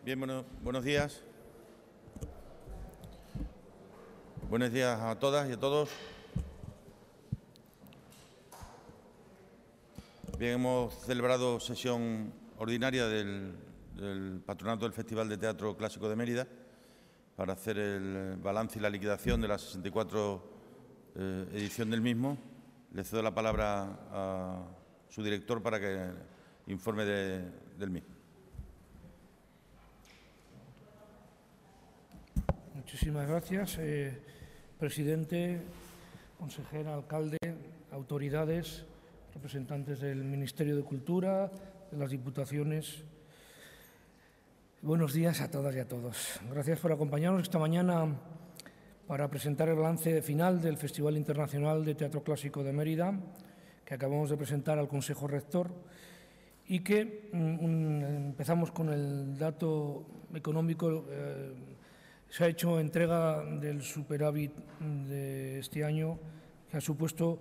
Bien, buenos días. Buenos días a todas y a todos. Bien, hemos celebrado sesión ordinaria del Patronato del Festival de Teatro Clásico de Mérida para hacer el balance y la liquidación de la 64 edición del mismo. Le cedo la palabra a su director para que informe del mismo. Muchísimas gracias, presidente, consejera, alcalde, autoridades, representantes del Ministerio de Cultura, de las diputaciones. Buenos días a todas y a todos. Gracias por acompañarnos esta mañana para presentar el balance final del Festival Internacional de Teatro Clásico de Mérida, que acabamos de presentar al Consejo Rector y que empezamos con el dato económico. Se ha hecho entrega del superávit de este año, que ha supuesto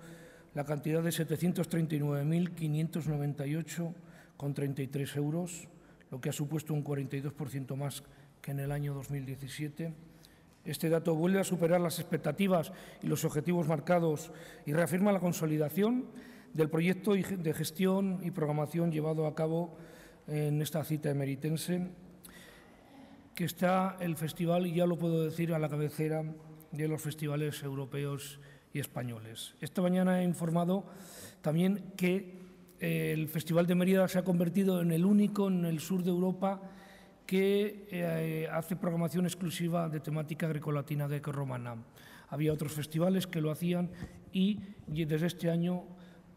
la cantidad de 739.598,33 euros, lo que ha supuesto un 42% más que en el año 2017. Este dato vuelve a superar las expectativas y los objetivos marcados y reafirma la consolidación del proyecto de gestión y programación llevado a cabo en esta cita emeritense, que está el festival, y ya lo puedo decir, a la cabecera de los festivales europeos y españoles. Esta mañana he informado también que el Festival de Mérida se ha convertido en el único en el sur de Europa que hace programación exclusiva de temática grecolatina grecorromana. Había otros festivales que lo hacían y desde este año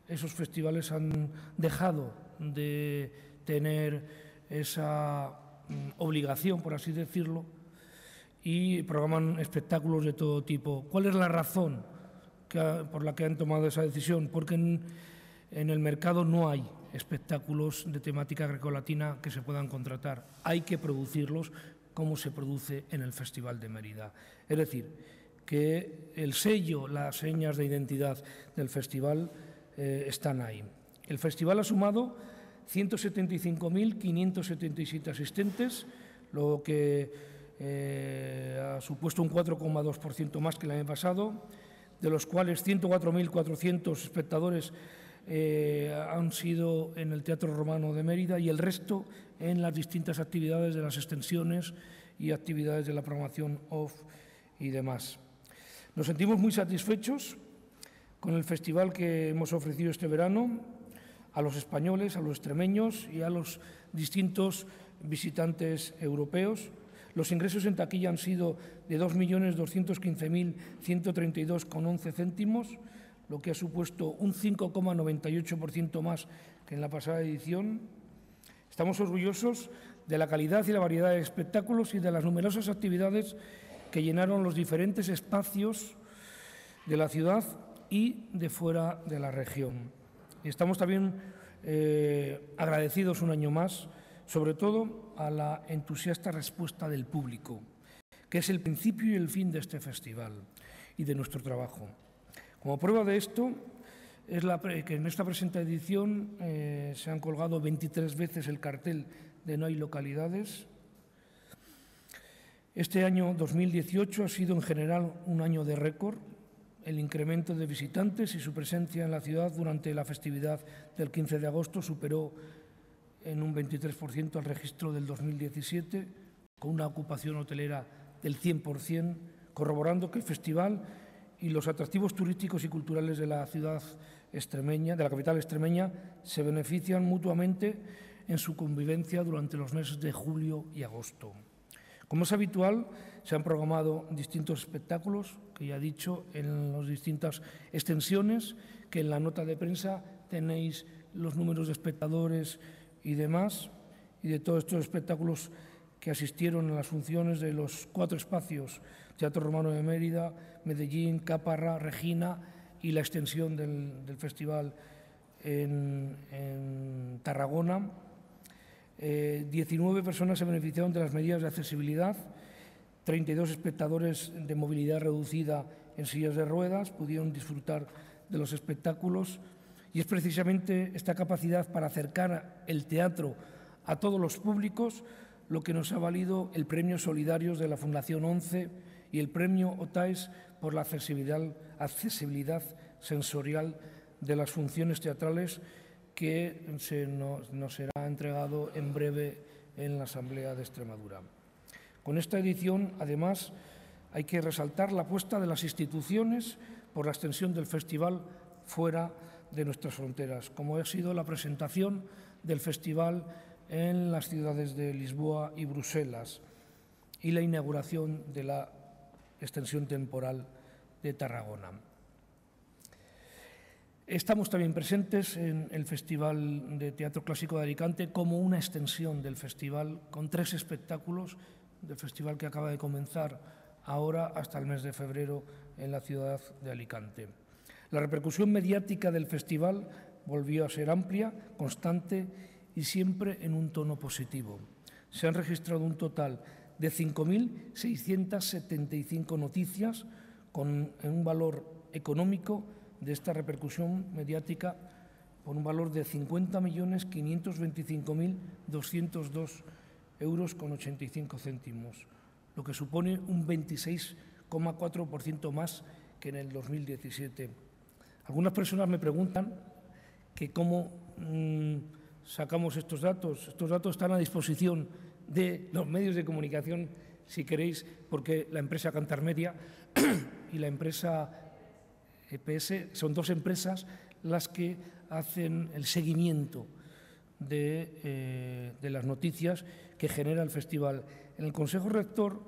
esos festivales han dejado de tener esa obligación, por así decirlo, y programan espectáculos de todo tipo. ¿Cuál es la razón por la que han tomado esa decisión? Porque en el mercado no hay espectáculos de temática grecolatina que se puedan contratar. Hay que producirlos como se produce en el Festival de Mérida. Es decir, que el sello, las señas de identidad del festival están ahí. El festival ha sumado 175.577 asistentes, lo que ha supuesto un 4,2% más que el año pasado, de los cuales 104.400 espectadores han sido en el Teatro Romano de Mérida y el resto en las distintas actividades de las extensiones y actividades de la programación off y demás. Nos sentimos muy satisfechos con el festival que hemos ofrecido este verano a los españoles, a los extremeños y a los distintos visitantes europeos. Los ingresos en taquilla han sido de 2.215.132,11 céntimos, lo que ha supuesto un 5,98% más que en la pasada edición. Estamos orgullosos de la calidad y la variedad de espectáculos y de las numerosas actividades que llenaron los diferentes espacios de la ciudad y de fuera de la región. Y estamos también agradecidos un año más, sobre todo a la entusiasta respuesta del público, que es el principio y el fin de este festival y de nuestro trabajo. Como prueba de esto, es que en esta presente edición se han colgado 23 veces el cartel de No hay localidades. Este año 2018 ha sido en general un año de récord. El incremento de visitantes y su presencia en la ciudad durante la festividad del 15 de agosto superó en un 23% el registro del 2017, con una ocupación hotelera del 100%, corroborando que el festival y los atractivos turísticos y culturales de la ciudad extremeña, de la capital extremeña, se benefician mutuamente en su convivencia durante los meses de julio y agosto. Como es habitual, se han programado distintos espectáculos, que ya he dicho, en las distintas extensiones, que en la nota de prensa tenéis los números de espectadores y demás, y de todos estos espectáculos que asistieron a las funciones de los 4 espacios, Teatro Romano de Mérida, Medellín, Caparra, Regina y la extensión del festival en Tarragona. 19 personas se beneficiaron de las medidas de accesibilidad, 32 espectadores de movilidad reducida en sillas de ruedas pudieron disfrutar de los espectáculos, y es precisamente esta capacidad para acercar el teatro a todos los públicos lo que nos ha valido el Premio Solidarios de la Fundación 11 y el Premio OTAES por la accesibilidad sensorial de las funciones teatrales, que nos será entregado en breve en la Asamblea de Extremadura. Con esta edición, además, hay que resaltar la apuesta de las instituciones por la extensión del festival fuera de nuestras fronteras, como ha sido la presentación del festival en las ciudades de Lisboa y Bruselas y la inauguración de la extensión temporal de Tarragona. Estamos también presentes en el Festival de Teatro Clásico de Alicante como una extensión del festival, con 3 espectáculos del festival que acaba de comenzar ahora hasta el mes de febrero en la ciudad de Alicante. La repercusión mediática del festival volvió a ser amplia, constante y siempre en un tono positivo. Se han registrado un total de 5.675 noticias con un valor económico de esta repercusión mediática por un valor de 50.525.202 euros con 85 céntimos, lo que supone un 26,4% más que en el 2017. Algunas personas me preguntan que cómo sacamos estos datos. Estos datos están a disposición de los medios de comunicación, si queréis, porque la empresa Kantar Media y la empresa EPS son 2 empresas las que hacen el seguimiento de las noticias que genera el festival. En el Consejo Rector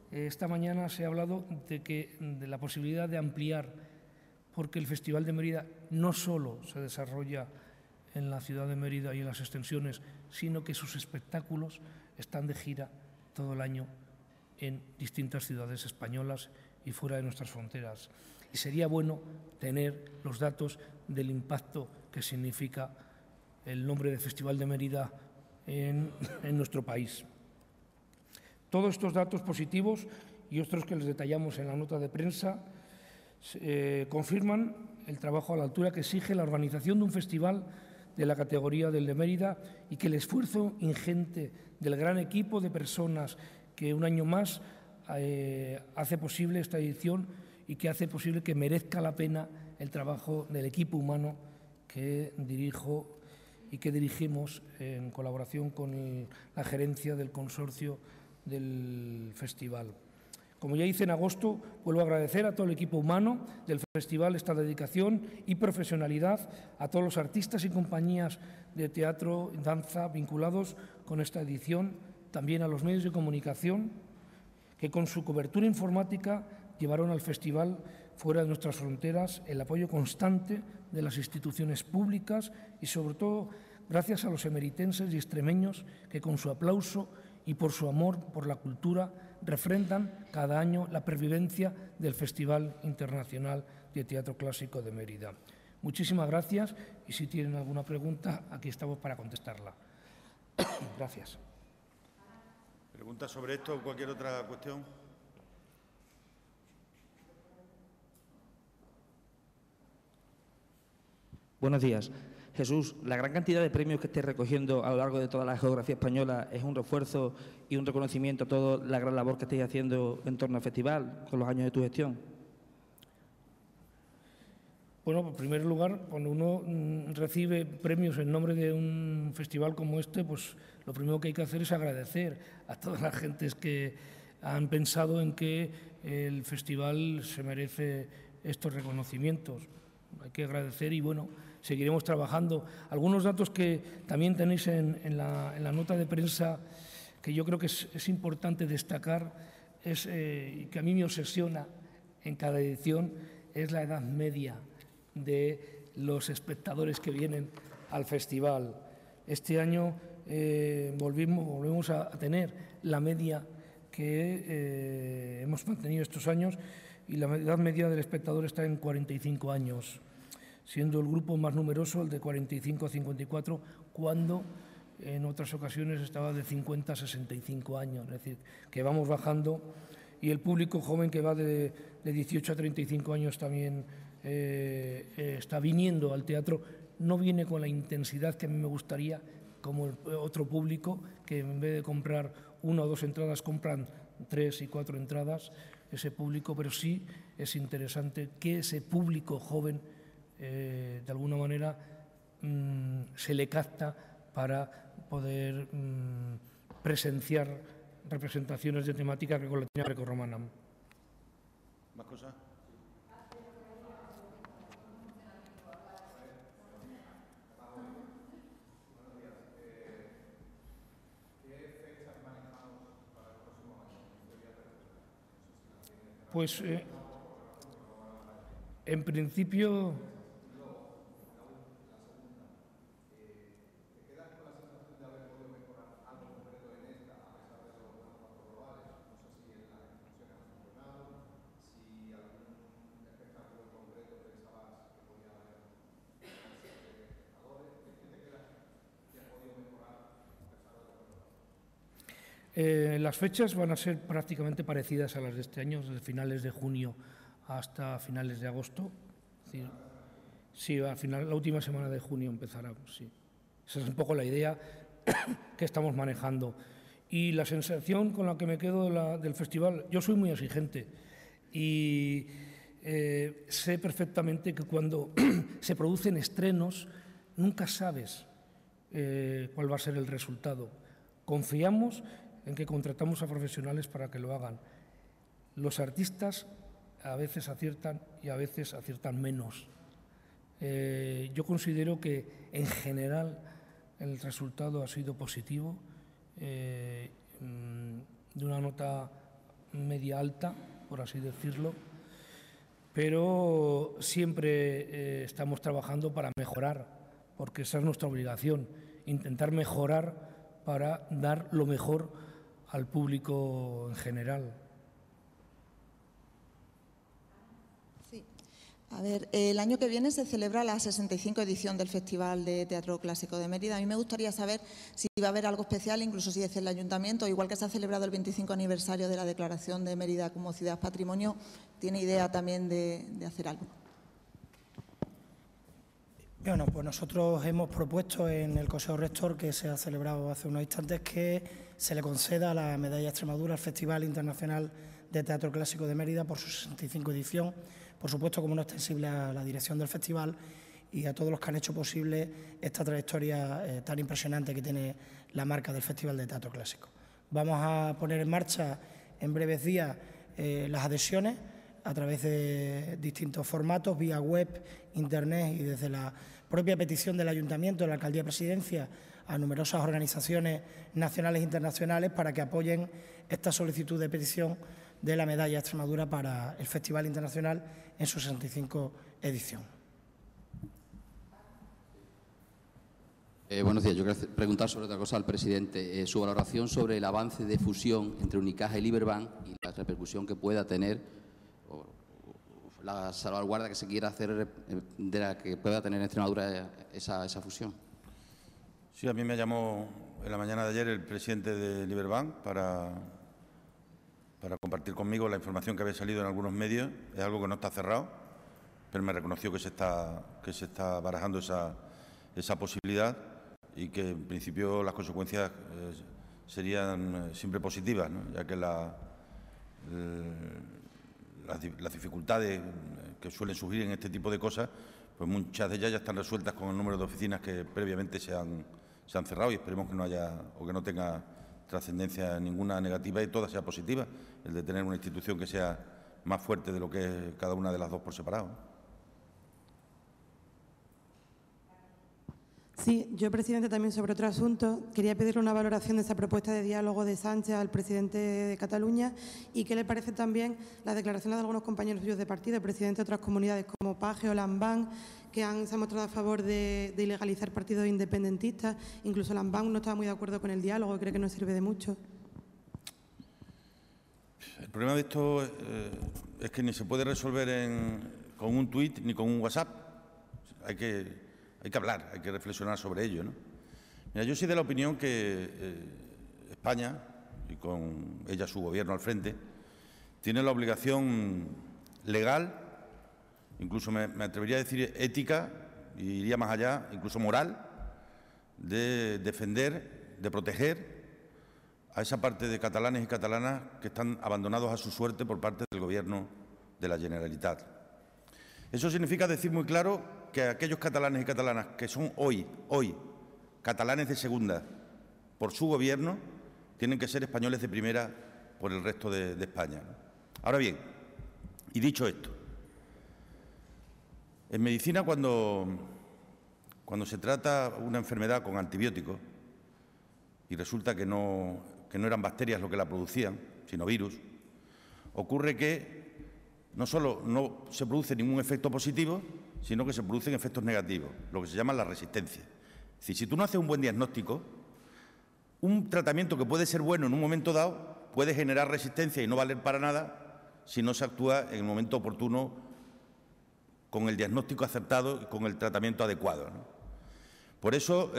esta mañana se ha hablado de la posibilidad de ampliar, porque el Festival de Mérida no solo se desarrolla en la ciudad de Mérida y en las extensiones, sino que sus espectáculos están de gira todo el año en distintas ciudades españolas y fuera de nuestras fronteras. Y sería bueno tener los datos del impacto que significa el nombre de Festival de Mérida en nuestro país. Todos estos datos positivos y otros que les detallamos en la nota de prensa confirman el trabajo a la altura que exige la organización de un festival de la categoría del de Mérida, y que el esfuerzo ingente del gran equipo de personas que un año más hace posible esta edición y que hace posible que merezca la pena el trabajo del equipo humano que dirijo y que dirigimos en colaboración con la gerencia del consorcio del festival. Como ya hice en agosto, vuelvo a agradecer a todo el equipo humano del festival esta dedicación y profesionalidad, a todos los artistas y compañías de teatro y danza vinculados con esta edición, también a los medios de comunicación que con su cobertura informática llevaron al festival fuera de nuestras fronteras, el apoyo constante de las instituciones públicas y, sobre todo, gracias a los emeritenses y extremeños que con su aplauso y por su amor por la cultura refrendan cada año la pervivencia del Festival Internacional de Teatro Clásico de Mérida. Muchísimas gracias y si tienen alguna pregunta, aquí estamos para contestarla. Gracias. ¿Preguntas sobre esto o cualquier otra cuestión? Buenos días. Jesús, la gran cantidad de premios que estés recogiendo a lo largo de toda la geografía española es un refuerzo y un reconocimiento a toda la gran labor que estáis haciendo en torno al festival con los años de tu gestión. Bueno, en primer lugar, cuando uno recibe premios en nombre de un festival como este, pues lo primero que hay que hacer es agradecer a todas las gentes que han pensado en que el festival se merece estos reconocimientos. Hay que agradecer y, bueno, seguiremos trabajando. Algunos datos que también tenéis en la nota de prensa que yo creo que es importante destacar, que a mí me obsesiona en cada edición, es la edad media de los espectadores que vienen al festival. Este año volvemos a tener la media que hemos mantenido estos años, y la edad media del espectador está en 45 años, siendo el grupo más numeroso el de 45 a 54, cuando en otras ocasiones estaba de 50 a 65 años, es decir, que vamos bajando, y el público joven que va de 18 a 35 años también está viniendo al teatro. No viene con la intensidad que a mí me gustaría, como otro público que en vez de comprar 1 o 2 entradas compran 3 y 4 entradas, ese público, pero sí es interesante que ese público joven de alguna manera se le capta para poder presenciar representaciones de temática grecolatina y grecorromana. ¿Más cosas? Pues en principio las fechas van a ser prácticamente parecidas a las de este año, desde finales de junio hasta finales de agosto. Es decir, sí, al final, la última semana de junio empezará. Sí. Esa es un poco la idea que estamos manejando. Y la sensación con la que me quedo del festival, yo soy muy exigente y sé perfectamente que cuando se producen estrenos nunca sabes cuál va a ser el resultado. Confiamos en que contratamos a profesionales para que lo hagan. Los artistas a veces aciertan y a veces aciertan menos. Yo considero que en general el resultado ha sido positivo, de una nota media alta, por así decirlo, pero siempre estamos trabajando para mejorar, porque esa es nuestra obligación, intentar mejorar para dar lo mejor al público en general. Sí. A ver, el año que viene se celebra la 65 edición del Festival de Teatro Clásico de Mérida. A mí me gustaría saber si va a haber algo especial, incluso si desde el Ayuntamiento, igual que se ha celebrado el 25 aniversario de la Declaración de Mérida como Ciudad Patrimonio, ¿tiene idea también de hacer algo? Bueno, pues nosotros hemos propuesto en el Consejo Rector, que se ha celebrado hace unos instantes, que se le conceda la Medalla Extremadura al Festival Internacional de Teatro Clásico de Mérida por su 65 edición. Por supuesto, como no extensible a la dirección del festival y a todos los que han hecho posible esta trayectoria tan impresionante que tiene la marca del Festival de Teatro Clásico. Vamos a poner en marcha en breves días las adhesiones a través de distintos formatos, vía web, internet y desde la propia petición del Ayuntamiento, de la Alcaldía de Presidencia, a numerosas organizaciones nacionales e internacionales para que apoyen esta solicitud de petición de la Medalla Extremadura para el Festival Internacional en su 65 edición. Buenos días. Yo quería preguntar sobre otra cosa al presidente. Su valoración sobre el avance de fusión entre Unicaja y Liberbank y la repercusión que pueda tener, o la salvaguarda que se quiera hacer de la que pueda tener en Extremadura esa fusión. Sí, a mí me llamó en la mañana de ayer el presidente de Liberbank para compartir conmigo la información que había salido en algunos medios. Es algo que no está cerrado, pero me reconoció que se está barajando esa posibilidad y que en principio las consecuencias serían siempre positivas, ¿no? Ya que las dificultades que suelen surgir en este tipo de cosas, pues muchas de ellas ya están resueltas con el número de oficinas que previamente se han cerrado, y esperemos que no haya o que no tenga trascendencia ninguna negativa y toda sea positiva, el de tener una institución que sea más fuerte de lo que es cada una de las dos por separado. Sí, yo, presidente, también sobre otro asunto. Quería pedirle una valoración de esa propuesta de diálogo de Sánchez al presidente de Cataluña y qué le parece también las declaraciones de algunos compañeros suyos de partido, presidentes de otras comunidades como Paje o Lambán, que se han mostrado a favor de ilegalizar partidos independentistas. Incluso Lambán no estaba muy de acuerdo con el diálogo y cree que no sirve de mucho. El problema de esto es que ni se puede resolver con un tuit ni con un WhatsApp. Hay que hablar, hay que reflexionar sobre ello, ¿no? Mira, yo soy de la opinión que España, y con ella su gobierno al frente, tiene la obligación legal, incluso me atrevería a decir ética, y iría más allá, incluso moral, de defender, de proteger a esa parte de catalanes y catalanas que están abandonados a su suerte por parte del Gobierno de la Generalitat. Eso significa decir muy claro que aquellos catalanes y catalanas que son hoy catalanes de segunda por su Gobierno tienen que ser españoles de primera por el resto de España. Ahora bien, y dicho esto, en medicina cuando se trata una enfermedad con antibióticos y resulta que no eran bacterias lo que la producían, sino virus, ocurre que no solo no se produce ningún efecto positivo, sino que se producen efectos negativos, lo que se llama la resistencia. Es decir, si tú no haces un buen diagnóstico, un tratamiento que puede ser bueno en un momento dado puede generar resistencia y no valer para nada si no se actúa en el momento oportuno con el diagnóstico acertado y con el tratamiento adecuado, ¿no? Por eso,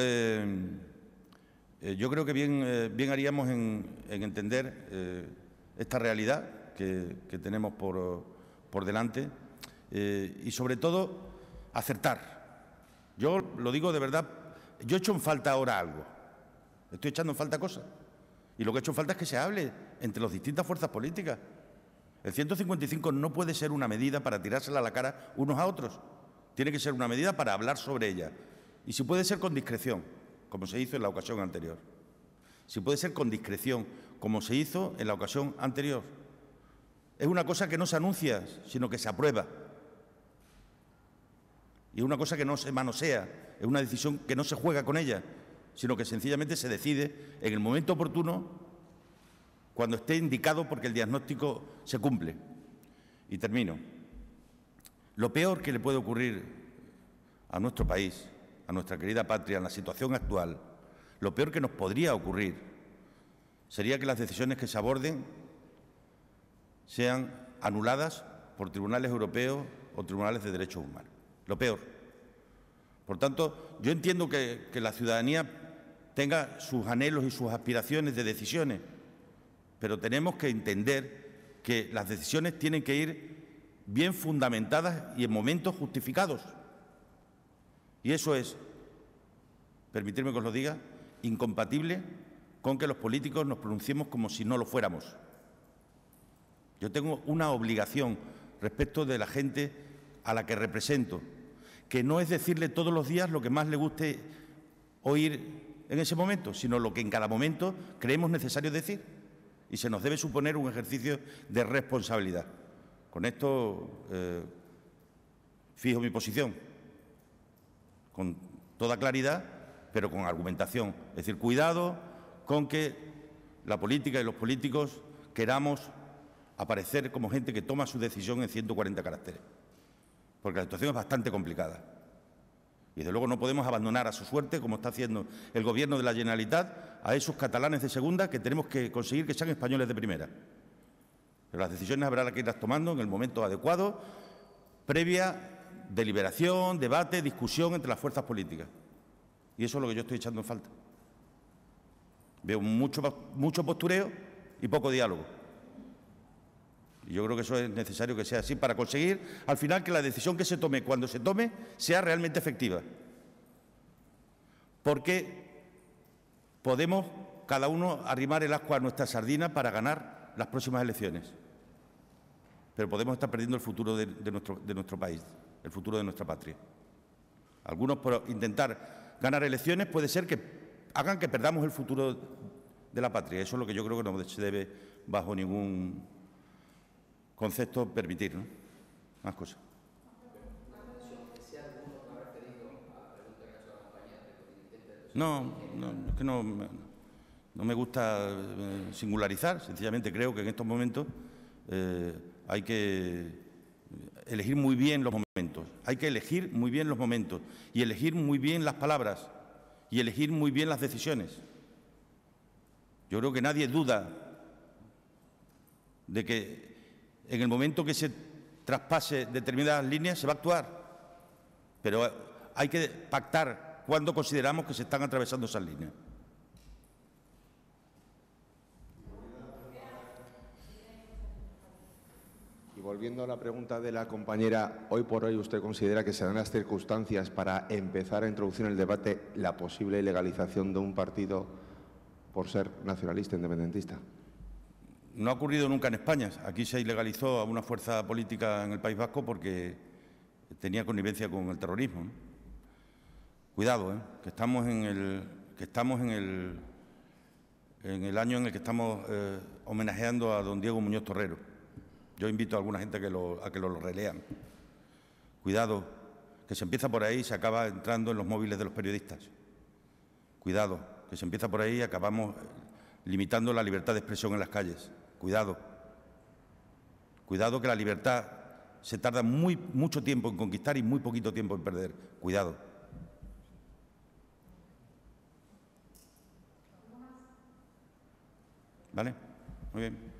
yo creo que bien haríamos en entender esta realidad que tenemos por delante y, sobre todo, acertar. Yo lo digo de verdad, yo echo en falta ahora algo. Estoy echando en falta cosas. Y lo que he hecho en falta es que se hable entre las distintas fuerzas políticas. El 155 no puede ser una medida para tirársela a la cara unos a otros. Tiene que ser una medida para hablar sobre ella. Y si puede ser con discreción, como se hizo en la ocasión anterior. Si puede ser con discreción, como se hizo en la ocasión anterior. Es una cosa que no se anuncia, sino que se aprueba. Y es una cosa que no se manosea, es una decisión que no se juega con ella, sino que sencillamente se decide en el momento oportuno, cuando esté indicado porque el diagnóstico se cumple. Y termino. Lo peor que le puede ocurrir a nuestro país, a nuestra querida patria, en la situación actual, lo peor que nos podría ocurrir sería que las decisiones que se aborden sean anuladas por tribunales europeos o tribunales de derechos humanos. Lo peor. Por tanto, yo entiendo que la ciudadanía tenga sus anhelos y sus aspiraciones de decisiones, pero tenemos que entender que las decisiones tienen que ir bien fundamentadas y en momentos justificados. Y eso es, permitirme que os lo diga, incompatible con que los políticos nos pronunciemos como si no lo fuéramos. Yo tengo una obligación respecto de la gente a la que represento, que no es decirle todos los días lo que más le guste oír en ese momento, sino lo que en cada momento creemos necesario decir. Y se nos debe suponer un ejercicio de responsabilidad. Con esto fijo mi posición, con toda claridad, pero con argumentación. Es decir, cuidado con que la política y los políticos queramos aparecer como gente que toma su decisión en 140 caracteres, porque la situación es bastante complicada. Y, desde luego, no podemos abandonar a su suerte, como está haciendo el Gobierno de la Generalitat, a esos catalanes de segunda que tenemos que conseguir que sean españoles de primera. Pero las decisiones habrá que irlas tomando en el momento adecuado, previa deliberación, debate, discusión entre las fuerzas políticas. Y eso es lo que yo estoy echando en falta. Veo mucho postureo y poco diálogo. Y yo creo que eso es necesario que sea así para conseguir, al final, que la decisión que se tome, cuando se tome, sea realmente efectiva. Porque podemos cada uno arrimar el ascua a nuestra sardina para ganar las próximas elecciones. Pero podemos estar perdiendo el futuro de nuestro país, el futuro de nuestra patria. Algunos, por intentar ganar elecciones, puede ser que hagan que perdamos el futuro de la patria. Eso es lo que yo creo que no se debe, bajo ningún concepto, permitir, ¿no? Más cosas. No, es que no me gusta singularizar. Sencillamente creo que en estos momentos hay que elegir muy bien los momentos. Hay que elegir muy bien los momentos y elegir muy bien las palabras y elegir muy bien las decisiones. Yo creo que nadie duda de que en el momento que se traspase determinadas líneas se va a actuar, pero hay que pactar cuando consideramos que se están atravesando esas líneas. Y volviendo a la pregunta de la compañera, hoy por hoy usted considera que se dan las circunstancias para empezar a introducir en el debate la posible legalización de un partido por ser nacionalista independentista. No ha ocurrido nunca en España. Aquí se ilegalizó a una fuerza política en el País Vasco porque tenía connivencia con el terrorismo, ¿no? Cuidado, que estamos en el año en el que estamos homenajeando a don Diego Muñoz Torrero. Yo invito a alguna gente a que lo relean. Cuidado, que se empieza por ahí y se acaba entrando en los móviles de los periodistas. Cuidado, que se empieza por ahí y acabamos limitando la libertad de expresión en las calles. Cuidado. Cuidado, que la libertad se tarda mucho tiempo en conquistar y muy poquito tiempo en perder. Cuidado. ¿Vale? Muy bien.